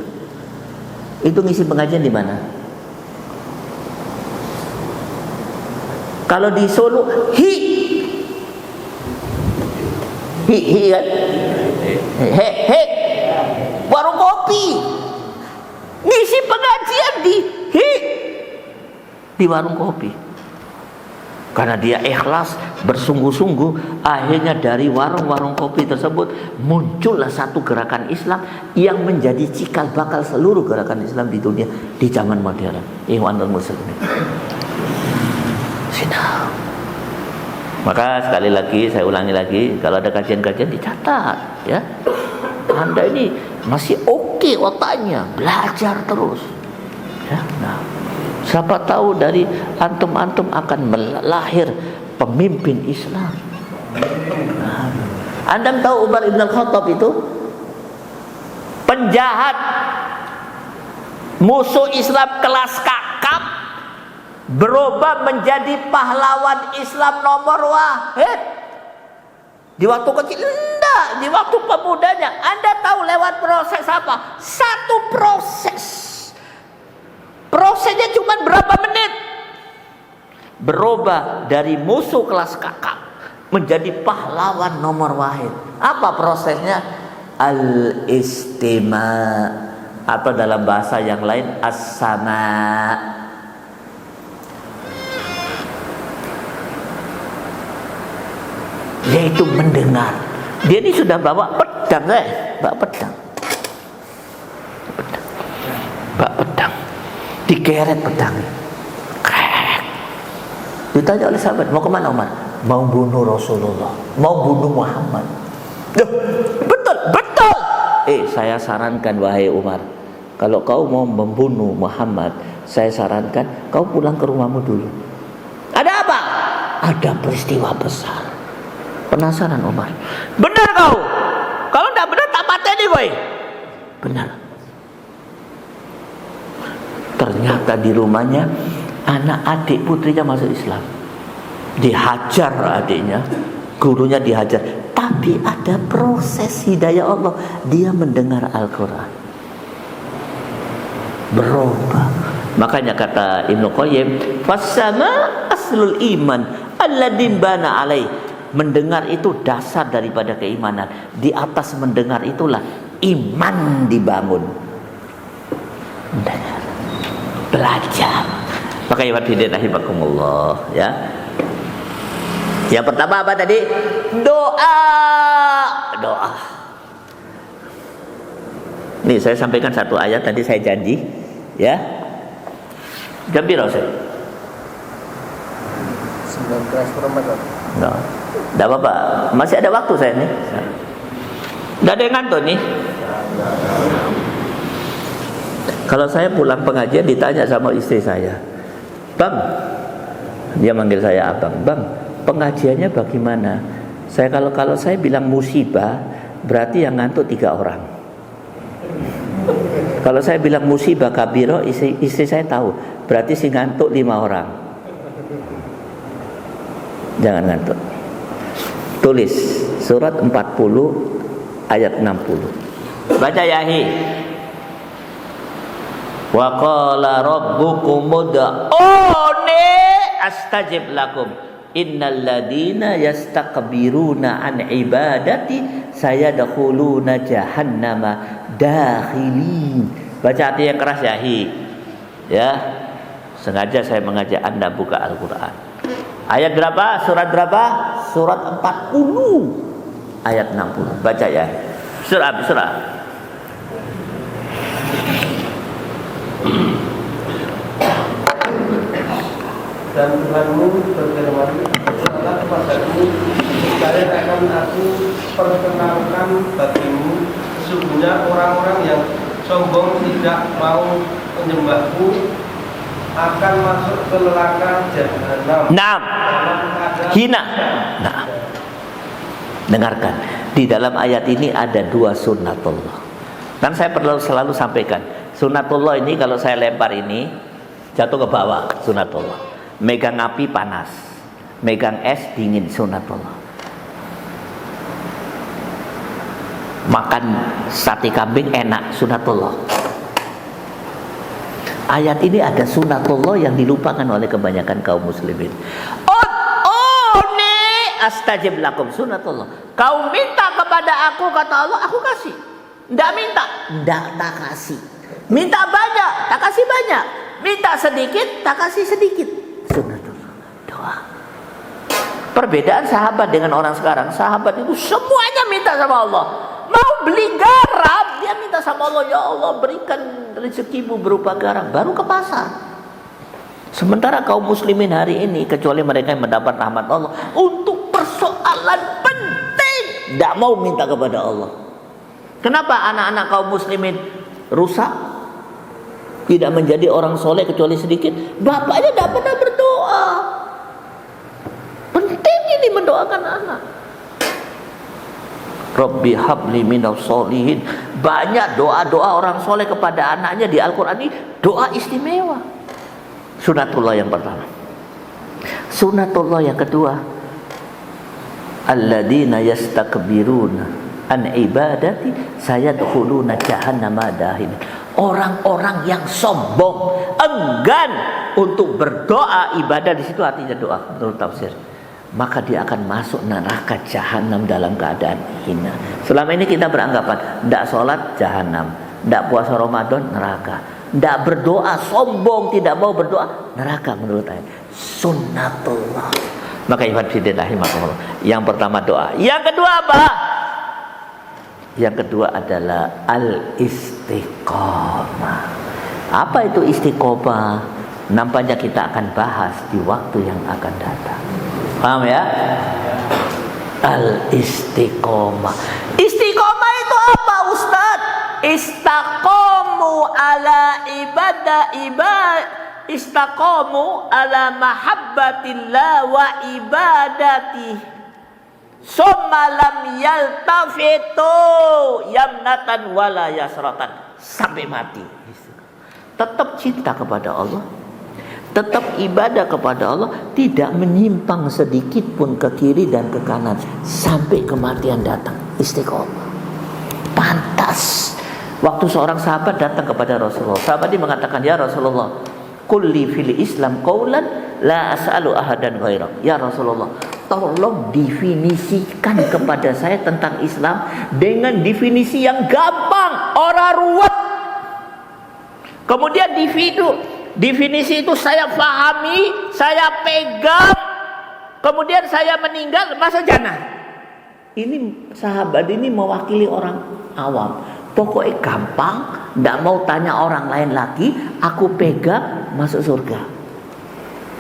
Itu ngisi pengajian di mana? Kalau di Solo, hi kan? Warung kopi. Ngisi pengajian di warung kopi. Karena dia ikhlas, bersungguh-sungguh, akhirnya dari warung-warung kopi tersebut muncullah satu gerakan Islam yang menjadi cikal bakal seluruh gerakan Islam di dunia di zaman modern. Ikhwanul muslimin. Sina. Maka sekali lagi saya ulangi lagi, kalau ada kajian-kajian dicatat, ya. Anda ini masih oke otaknya, belajar terus. Ya, nah. Siapa tahu dari antum-antum akan melahir pemimpin Islam. Nah, Anda tahu Umar Ibn Khattab itu penjahat, musuh Islam kelas kakap, berubah menjadi pahlawan Islam nomor wahid. Di waktu kecil, enggak, di waktu pemudanya. Anda tahu lewat proses apa? Satu proses. Prosesnya cuma berapa menit? Berubah dari musuh kelas kakap menjadi pahlawan nomor wahid. Apa prosesnya? Al-istima', atau dalam bahasa yang lain as-sama'. Yaitu mendengar. Dia ini sudah bawa pedang, bawa pedang. Digeret pedangnya. Krek. Ditanya oleh sahabat, mau kemana Umar? Mau bunuh Rasulullah, mau bunuh Muhammad. Duh, betul. Saya sarankan wahai Umar, kalau kau mau membunuh Muhammad, saya sarankan kau pulang ke rumahmu dulu. Ada apa? Ada peristiwa besar. Penasaran Umar. Benar kau? Kalau tidak benar tak pateni boy. Benar. Ternyata di rumahnya anak adik putrinya masuk Islam. Dihajar adiknya, gurunya dihajar. Tapi ada proses hidayah Allah. Dia mendengar Al-Quran, berubah. Makanya kata Ibnu Qayyim, "Fasama aslul iman alladzi bana alaih." Mendengar itu dasar daripada keimanan. Di atas mendengar itulah iman dibangun. Mendengar, belajar. Maka ya hadirin rahimakumullah, ya. Yang pertama apa tadi? Doa. Nih saya sampaikan satu ayat tadi, saya janji, ya. Jam berapa saya? 19 Nah, tidak apa-apa, masih ada waktu saya nih. Tidak ada yang ngantuk nih. Kalau saya pulang pengajian ditanya sama istri saya, "Bang," dia manggil saya abang, "Bang, pengajiannya bagaimana?" Saya kalau saya bilang musibah, berarti yang ngantuk 3 orang. Kalau saya bilang musibah kabiro, istri saya tahu, berarti si ngantuk 5 orang. Jangan ngantuk. Tulis surat 40 ayat 60. Baca yahi. Wa qala rabbukum ud'uni astajib lakum innal ladina yastakbiruna an ibadati sayadkhuluna jahannama dakhilin. Baca hati yang keras yahi. Ya. Sengaja saya mengajak Anda buka Al-Quran. Ayat berapa? Surat berapa? Surat 40 ayat 60. Baca ya. Surah. Dan Tuhanmu berfirman, berkatalah kepadaku, kalian akan aku perkenalkan bagimu sesungguhnya orang-orang yang sombong tidak mau menyembahku akan masuk ke neraka jahanam. Hina. Nah, dengarkan. Di dalam ayat ini ada dua sunnatullah. Dan saya perlu selalu sampaikan, sunnatullah ini kalau saya lempar ini jatuh ke bawah, sunnatullah. Megang api panas, megang es dingin, sunnatullah. Makan sate kambing enak, sunnatullah. Ayat ini ada sunnatullah yang dilupakan oleh kebanyakan kaum muslimin. Astajib lakum, sunnatullah. Kau minta kepada aku, kata Allah, aku kasih. Tidak minta, tidak tak kasih. Minta banyak, tak kasih banyak. Minta sedikit, tak kasih sedikit. Sunnatullah, doa. Perbedaan sahabat dengan orang sekarang. Sahabat itu semuanya minta sama Allah. Mau beli garam, dia minta sama Allah, ya Allah berikan rezekimu berupa garam, baru ke pasar. Sementara kaum muslimin hari ini, kecuali mereka yang mendapat rahmat Allah, untuk persoalan penting tidak mau minta kepada Allah. Kenapa anak-anak kaum muslimin rusak, tidak menjadi orang soleh kecuali sedikit? Bapaknya tidak pernah berdoa. Penting ini mendoakan anak. Rabbi habli minas solihin. Banyak doa-doa orang soleh kepada anaknya di Al-Quran ini doa istimewa. Sunnatullah yang pertama. Sunnatullah yang kedua, alladzina yastakbiruna an ibadati sayadkhuluna jahannama dahin. Orang-orang yang sombong, enggan untuk berdoa, ibadah di situ artinya doa menurut tafsir, maka dia akan masuk neraka jahanam dalam keadaan hina. Selama ini kita beranggapan tidak sholat jahanam, tidak puasa Ramadan neraka, tidak berdoa sombong, tidak mau berdoa neraka menurut ayat. Sunnatullah. Maka ikhwan fillah rahimakumullah, yang pertama doa. Yang kedua apa? Yang kedua adalah al-istiqomah. Apa itu istiqomah? Nampaknya kita akan bahas di waktu yang akan datang. Paham ya? Al-istiqomah. Istiqomah itu apa, Ustaz? Istaqomu ala istaqomu ala mahabbatillah wa ibadati. Summa lam yaltafitu yamnatan wala yasratan, sampai mati. Tetap cinta kepada Allah, tetap ibadah kepada Allah, tidak menyimpang sedikit pun ke kiri dan ke kanan sampai kematian datang. Istiqomah. Pantas. Waktu seorang sahabat datang kepada Rasulullah, sahabat ini mengatakan, ya Rasulullah, kulli fil Islam qaulan la as'alu ahadan ghairak. Ya Rasulullah, tolong definisikan kepada saya tentang Islam dengan definisi yang gampang, orang ruwet. Kemudian definisi itu saya pahami, saya pegang, kemudian saya meninggal, masa jannah. Ini sahabat ini mewakili orang awam. Pokoknya gampang, tidak mau tanya orang lain lagi, aku pegang, masuk surga.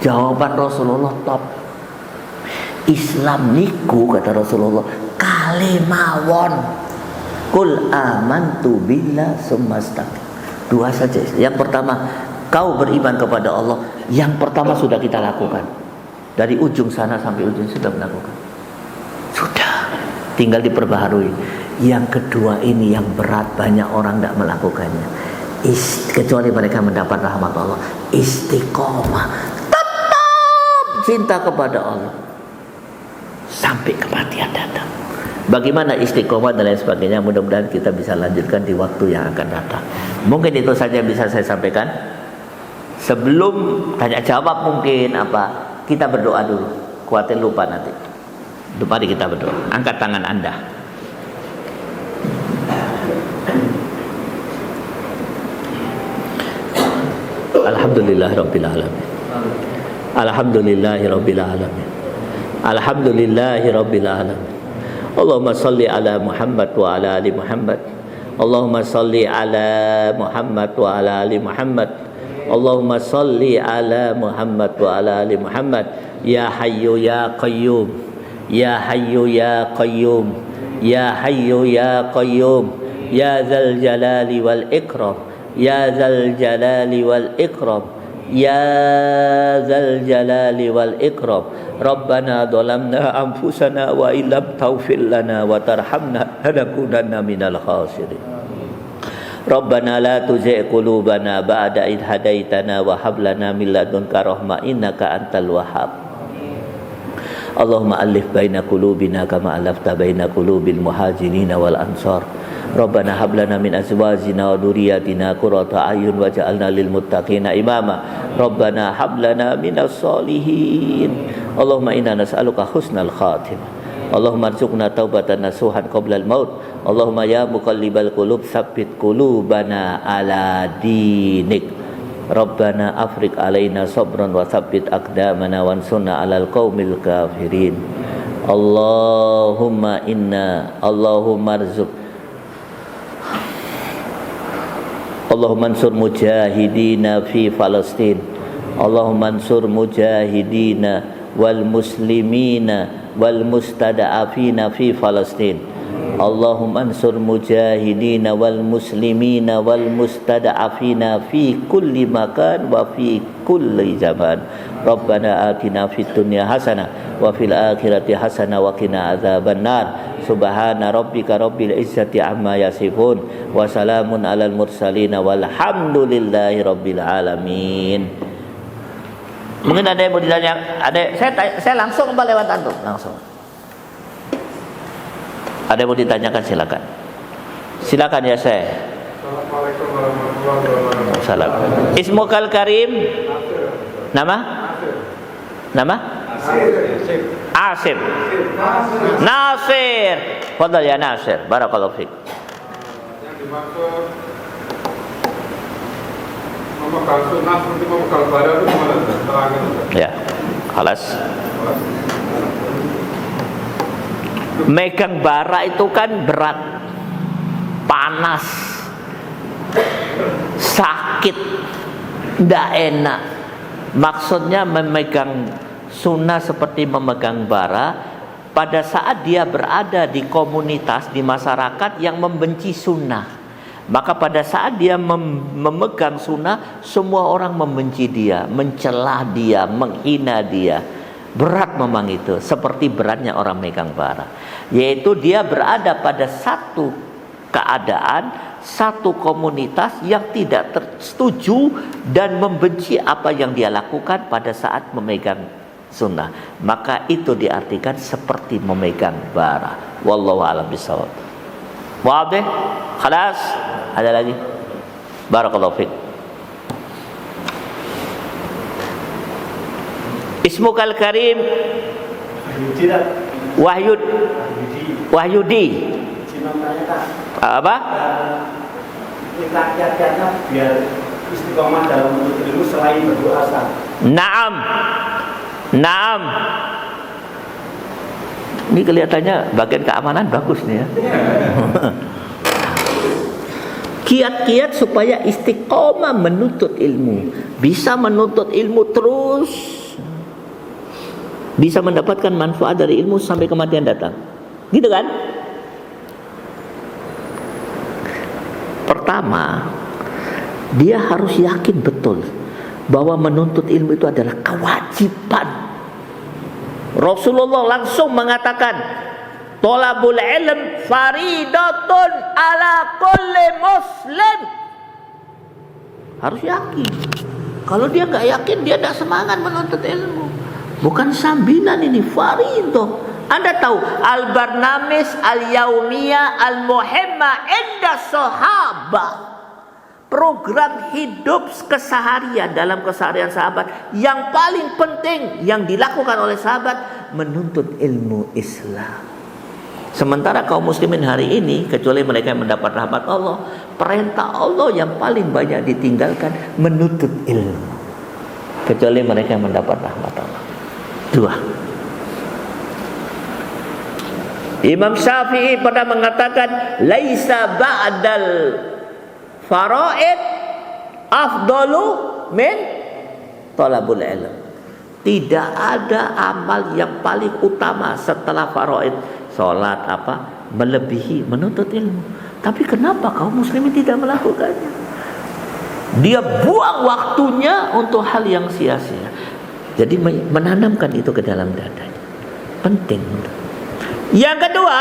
Jawaban Rasulullah top. Islam niku, kata Rasulullah, kalimawon. Kul amantu billah summa astaqim. Dua saja. Yang pertama, kau beriman kepada Allah. Yang pertama sudah kita lakukan. Dari ujung sana sampai ujung sudah melakukan. Sudah. Tinggal diperbaharui. Yang kedua ini yang berat, banyak orang tidak melakukannya. Kecuali mereka mendapat rahmat Allah. Istiqomah. Tetap cinta kepada Allah sampai kematian datang. Bagaimana istiqomah dan lain sebagainya, mudah-mudahan kita bisa lanjutkan di waktu yang akan datang. Mungkin itu saja yang bisa saya sampaikan. Sebelum tanya jawab mungkin apa, kita berdoa dulu. Khawatir lupa nanti. Mari kita berdoa. Angkat tangan Anda. Alhamdulillahirabbil alamin. Alhamdulillahirabbil alamin. Alhamdulillahirabbil alamin. Allahumma salli ala Muhammad wa ala ali Muhammad. Allahumma salli ala Muhammad wa ala ali Muhammad. Allahumma salli ala Muhammad wa ala ali Muhammad. Ya Hayyu ya Qayyum. Ya Hayyu ya Qayyum. Ya Hayyu ya Qayyum. Ya Dzal Jalali wal Ikram. Ya Dzal Jalali wal Ikram. Ya Dzal Jalali wal Ikram. Rabbana dhalamna anfusana wa illam taghfir lana wa tarhamna lanakunanna minal khasirin. Rabbana la tuzigh qulubana ba'da idh hadaitana wa hab lana min ladunka rahmah innaka antal wahhab. Allahumma alif baina qulubina kama alafta baina qulubil muhajirin wal ansar. Rabbana hab lana min azwajina wa dhurriyyatina qurrata a'yun waj'alna lil muttaqina imama. Rabbana hab lana minas solihin. Allahumma inna nas'aluka husnal khatimah. Allahumma arzuqna taubatan nasuhan qabla al-maut. Allahumma ya muqallibal qulub tsabbit qulubana ala dinik. Rabbana afriq alaina sabran wa tsabbit aqdamana wansurna 'alal qaumil kafirin. Allahumma arzuq Allahumma ansur mujahidina fi Palestin. Allahumma ansur mujahidina wal muslimina wal mustada'afina fi Palestin. Allahumma ansur mujahidina wal muslimina wal mustada'afina fi kulli makan wa fi kulli zaman. Rabbana atina fid dunya hasanah wa fil akhirati hasanah wa qina adzabannar. Subhana rabbika rabbil izzati amma yasifun wa salamun alal mursalin walhamdulillahi rabbil alamin. Mungkin ada yang mau ditanya, saya langsung lewat antum, langsung. Ada yang mau ditanyakan silakan. Silakan ya saya. Assalamualaikum warahmatullahi wabarakatuh. Salam. Ismukal Karim. Nama? Nama? Asim. Nasir. Fadal ya Nasir. Barakallahu fiik. Yang dimaksud memegang sunnah seperti memegang bara itu gimana? Terangkan. Ya. Khalas. Megang bara itu kan berat, panas, sakit, tidak enak. Maksudnya memegang sunnah seperti memegang bara pada saat dia berada di komunitas, di masyarakat yang membenci sunnah. Maka pada saat dia memegang sunnah, semua orang membenci dia, mencela dia, menghina dia. Berat memang itu, seperti beratnya orang megang bara. Yaitu dia berada pada satu keadaan, satu komunitas yang tidak setuju dan membenci apa yang dia lakukan pada saat memegang sunnah. Maka itu diartikan seperti memegang bara. Wallahu a'lam bishawab. Wadih? Khalas? Ada lagi? Barakallahu fiik. Ismukal Karim Wahyudi. Apa? Rakyat-rakyatnya biar istiqomah dalam menuntut ilmu selain berdoa. Naam. Ini kelihatannya bagian keamanan bagus nih ya. Kiat-kiat supaya istiqomah menuntut ilmu, bisa menuntut ilmu terus, bisa mendapatkan manfaat dari ilmu sampai kematian datang. Gitu kan? Pertama, dia harus yakin betul bahwa menuntut ilmu itu adalah kewajiban. Rasulullah langsung mengatakan, "Thalabul ilm faridatun ala kulli muslim." Harus yakin. Kalau dia nggak yakin, dia tidak semangat menuntut ilmu. Bukan sambilan, ini faridah. Anda tahu al-barnamis al-yaumiyah al-muhimma inda sahabah, program hidup keseharian dalam keseharian sahabat yang paling penting yang dilakukan oleh sahabat, menuntut ilmu Islam. Sementara kaum muslimin hari ini, kecuali mereka yang mendapat rahmat Allah, perintah Allah yang paling banyak ditinggalkan menuntut ilmu, kecuali mereka yang mendapat rahmat Allah. 2. Imam Syafi'i pernah mengatakan, laisa ba'dal faraid afdalu min talabul ilm. Tidak ada amal yang paling utama setelah faraid, sholat apa, melebihi menuntut ilmu. Tapi kenapa kaum muslimin tidak melakukannya? Dia buang waktunya untuk hal yang sia-sia. Jadi menanamkan itu ke dalam dadanya penting. Yang kedua,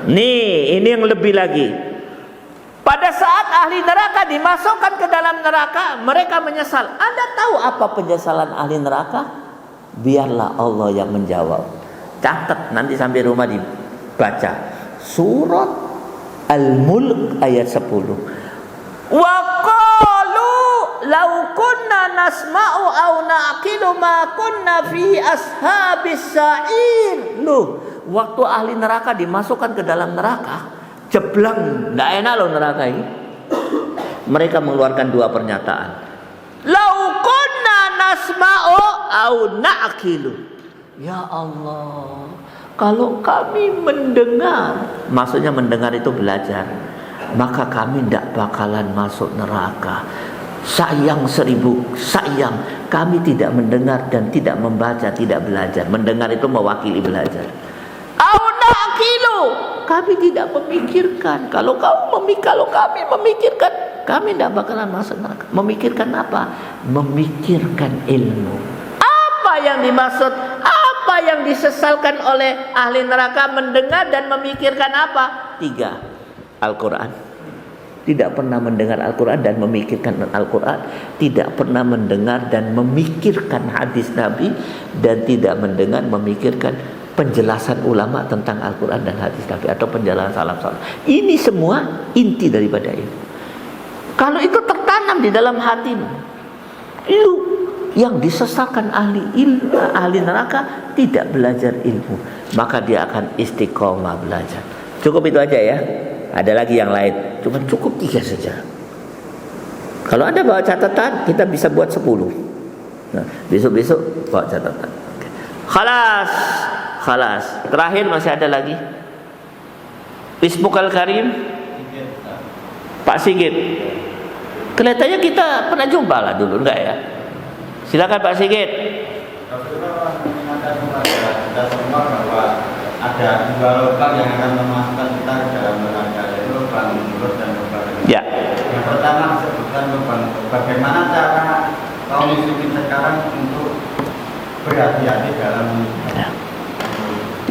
nih ini yang lebih lagi. Pada saat ahli neraka dimasukkan ke dalam neraka, mereka menyesal. Anda tahu apa penyesalan ahli neraka? Biarlah Allah yang menjawab. Catat nanti sampai rumah dibaca. Surat Al-Mulk ayat 10. Wa qalu law kunna nasma'u aw naqilu ma kunna fi ashabis sa'ir. Loh, waktu ahli neraka dimasukkan ke dalam neraka, jeblang, enggak enak loh neraka ini. Mereka mengeluarkan dua pernyataan. Lau kunna nasma'u au na'qilu. Ya Allah, kalau kami mendengar, maksudnya mendengar itu belajar, maka kami tidak bakalan masuk neraka. Sayang 1000, sayang kami tidak mendengar dan tidak membaca, tidak belajar. Mendengar itu mewakili belajar. Au na'qilu, kami tidak memikirkan. Kalau kami memikirkan, kami tidak bakalan masuk neraka. Memikirkan apa? Memikirkan ilmu. Apa yang dimaksud? Apa yang disesalkan oleh ahli neraka? Mendengar dan memikirkan apa? 3. Al-Quran. Tidak pernah mendengar Al-Quran dan memikirkan Al-Quran. Tidak pernah mendengar dan memikirkan hadis Nabi. Dan tidak mendengar memikirkan penjelasan ulama tentang Al-Quran dan hadis Nabi, atau penjelasan salaf-salaf. Ini semua inti daripada ilmu. Kalau itu tertanam di dalam hatimu, itu yang disesalkan ahli neraka tidak belajar ilmu, maka dia akan istiqomah belajar. Cukup itu aja ya. Ada lagi yang lain, cuma cukup 3 saja. Kalau Anda bawa catatan, kita bisa buat 10. Nah, besok-besok bawa catatan. Khalas. Terakhir masih ada lagi. Ismukal Karim, Pak Sigit. Kelihatannya kita pernah jumpa lah dulu, enggak ya? Silakan Pak Sigit. Kita semua bahwa ada 2 lubang yang akan memasukkan kita ke dalam neraka, yaitu lubang mulut dan lubang hidung. Ya. Yang pertama disebutkan lubang. Bagaimana cara kaum muslimin sekarang untuk berhati-hati dalam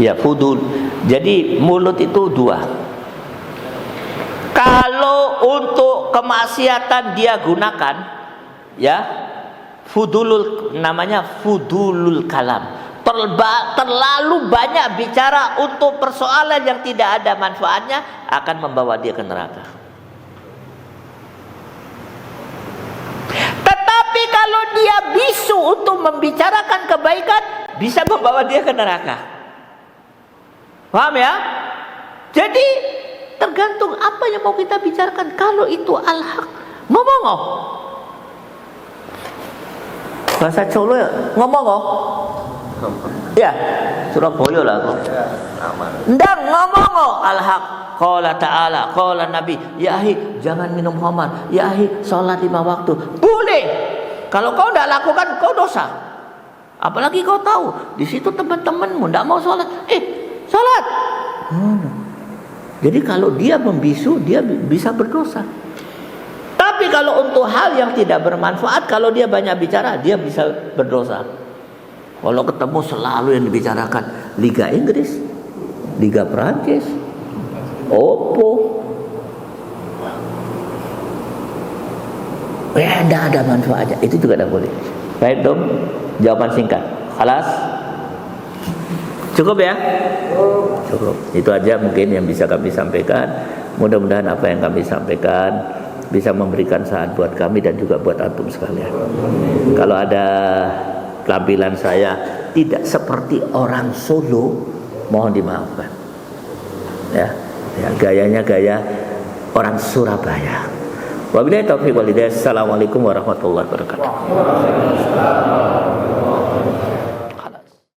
ya, fudul. Jadi mulut itu 2. Kalau untuk kemaksiatan dia gunakan, ya, fudulul, namanya fudulul kalam. Terlalu banyak bicara untuk persoalan yang tidak ada manfaatnya, akan membawa dia ke neraka. Tetapi kalau dia bisu untuk membicarakan kebaikan, bisa membawa dia ke neraka. Paham ya? Jadi tergantung apa yang mau kita bicarakan. Kalau itu al-haq, ngomong. Bahasa Solo ya, ngomong. Ya, Surabaya lah. Ndang ngomong al-haq. Qala ta'ala, qala Nabi, ya ahi jangan minum khamar, ya ahi salat 5 waktu. Boleh. Kalau kau tidak lakukan, kau dosa. Apalagi kau tahu di situ teman-temanmu tidak mau salat, salat. Jadi kalau dia membisu, dia bisa berdosa. Tapi kalau untuk hal yang tidak bermanfaat, kalau dia banyak bicara, dia bisa berdosa. Kalau ketemu selalu yang dibicarakan Liga Inggris, Liga Prancis, Oppo, ya tidak ada manfaatnya. Itu juga tidak boleh. Baik dong, jawaban singkat. Khalas. Cukup ya? Cukup. Itu aja mungkin yang bisa kami sampaikan. Mudah-mudahan apa yang kami sampaikan bisa memberikan saat buat kami dan juga buat antum sekalian. Kalau ada tampilan saya tidak seperti orang Solo, mohon dimaafkan. ya. Ya, gayanya gaya orang Surabaya. Wabillahi taufiq wal hidayah. Assalamualaikum warahmatullahi wabarakatuh.